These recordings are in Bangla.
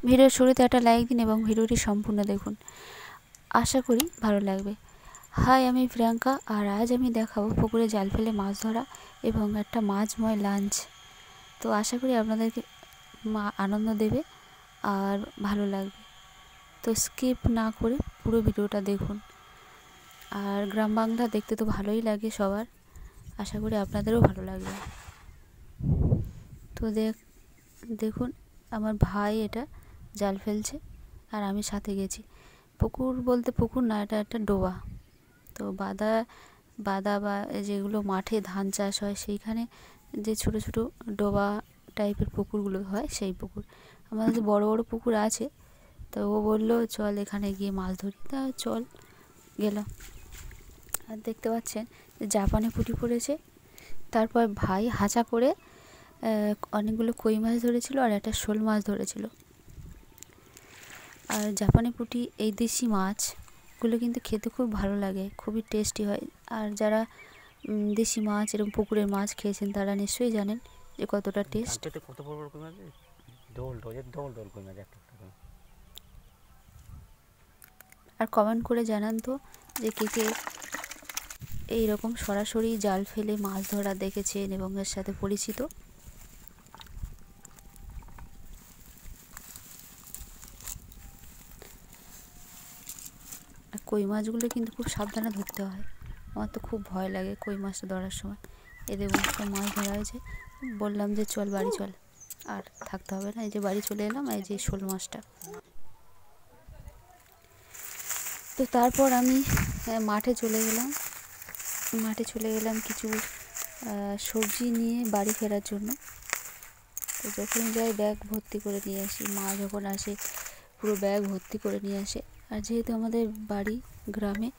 ভিডিওর শুরুতে একটা লাইক দিন এবং ভিডিওটি সম্পূর্ণ দেখুন, আশা করি ভালো লাগবে। হাই, আমি প্রিয়াঙ্কা, আর আজ আমি দেখাবো পুকুরে জাল ফেলে মাছ ধরা এবং একটা মাছময় লাঞ্চ। তো আশা করি আপনাদেরকে আনন্দ দেবে আর ভালো লাগবে। তো স্কিপ না করে পুরো ভিডিওটা দেখুন। আর গ্রাম বাংলা দেখতে তো ভালোই লাগে সবার, আশা করি আপনাদেরও ভালো লাগবে। তো দেখুন আমার ভাই এটা জাল ফেলছে আর আমি সাথে গেছি। পুকুর বলতে পুকুর না, এটা একটা ডোবা। তো বাদা বা যেগুলো মাঠে ধান চাষ হয় সেইখানে যে ছোট ছোট ডোবা টাইপের পুকুরগুলো হয় সেই পুকুর। আমাদের বড় বড় পুকুর আছে, তো ও বললো চল এখানে গিয়ে মাছ ধরি, তা চল গেলাম। আর দেখতে পাচ্ছেন জাপানে পুঁটি পড়েছে। তারপর ভাই হাঁচা করে অনেকগুলো কই মাছ ধরেছিল আর একটা শোল মাছ ধরেছিল। আর জাপানি পুঁটি এই দেশি মাছগুলো কিন্তু খেতে খুব ভালো লাগে, খুবই টেস্টি হয়। আর যারা দেশি মাছ এরকম পুকুরের মাছ খেয়েছেন তারা নিশ্চয়ই জানেন যে কতটা টেস্ট। আর কমেন্ট করে জানান তো যে কে কে এইরকম সরাসরি জাল ফেলে মাছ ধরা দেখেছেন এবং এর সাথে পরিচিত। আর কই মাছগুলো কিন্তু খুব সাবধানে ধরতে হয়, আমার তো খুব ভয় লাগে কই মাছটা ধরার সময়। এদের সব মাছ ধরা হয়েছে, বললাম যে চল বাড়ি চল, আর থাকতে হবে না, এই যে বাড়ি চলে এলাম। এই যে শোল মাছটা। তো তারপর আমি মাঠে চলে গেলাম কিছু সবজি নিয়ে বাড়ি ফেরার জন্য। তো যখন যাই ব্যাগ ভর্তি করে নিয়ে আসি, মা যখন আসে পুরো ব্যাগ ভর্তি করে নিয়ে আসে। আর যেহেতু আমাদের বাড়ি গ্রামে,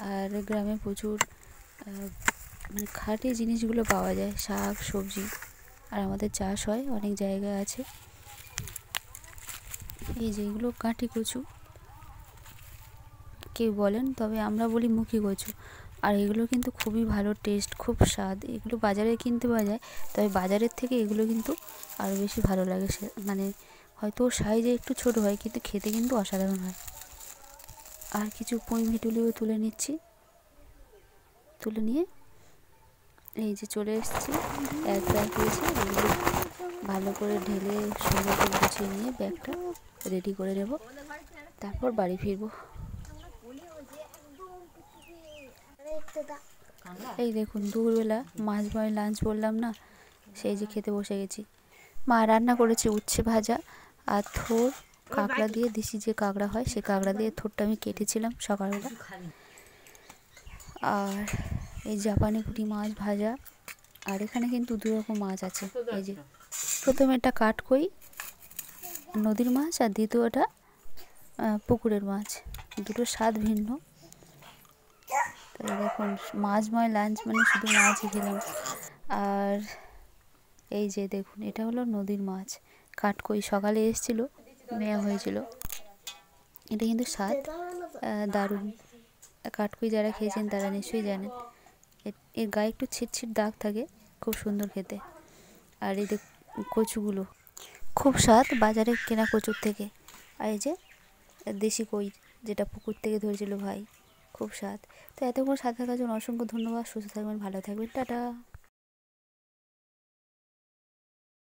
আর গ্রামে প্রচুর মানে খাঁটি জিনিসগুলো পাওয়া যায়, শাক সবজি, আর আমাদের চাষ হয় অনেক জায়গায় আছে। এই যেগুলো কাঠি কচু কেউ বলেন, তবে আমরা বলি মুখী কচু। আর এগুলো কিন্তু খুবই ভালো টেস্ট, খুব স্বাদ। এগুলো বাজারে কিনতে পাওয়া যায়, তবে বাজারের থেকে এগুলো কিন্তু আরও বেশি ভালো লাগে। মানে হয়তো সাইজে একটু ছোট হয় কিন্তু খেতে কিন্তু অসাধারণ হয়। আর কিছু পুঁই মিটুলিও তুলে নিচ্ছি, তুলে নিয়ে এই যে চলে এসেছি। এক ব্যাগ হয়েছে, এগুলো ভালো করে ঢেলে সুন্দর করে গুছিয়ে নিয়ে ব্যাগটা রেডি করে দেব, তারপর বাড়ি ফিরবো। এই দেখুন দুপুরবেলা মাছময় লাঞ্চ বললাম না, সেই যে খেতে বসে গেছি। মা রান্না করেছে উচ্ছে ভাজা আর থোর, কাঁকড়া দিয়ে, দেশি যে কাঁকড়া হয় সেই কাঁকড়া দিয়ে থোরটা আমি কেটেছিলাম সকালবেলা। আর এই জাপানি পুঁটি মাছ ভাজা। আর এখানে কিন্তু দু রকম মাছ আছে। এই যে প্রথমে একটা কাঠকই নদীর মাছ, আর দ্বিতীয়টা পুকুরের মাছ, দুটো স্বাদ ভিন্ন। তাই দেখুন মাছময় লাঞ্চ মানে শুধু মাছই খেলাম। আর এই যে দেখুন এটা হলো নদীর মাছ, কাঠকই সকালে এসেছিল, নেওয়া হয়েছিল। এটা কিন্তু স্বাদ দারুণ। কাঠকই যারা খেয়েছেন তারা নিশ্চয়ই জানেন, এর গায়ে একটু ছিটছিট দাগ থাকে, খুব সুন্দর খেতে। আর এই কচুগুলো খুব স্বাদ বাজারে কেনা কচুর থেকে। আর এই যে দেশি কই যেটা পুকুর থেকে ধরেছিল ভাই, খুব স্বাদ। তো এতক্ষণ সাথে থাকার জন্য অসংখ্য ধন্যবাদ। সুস্থ থাকবেন, ভালো থাকবেন, টাটা।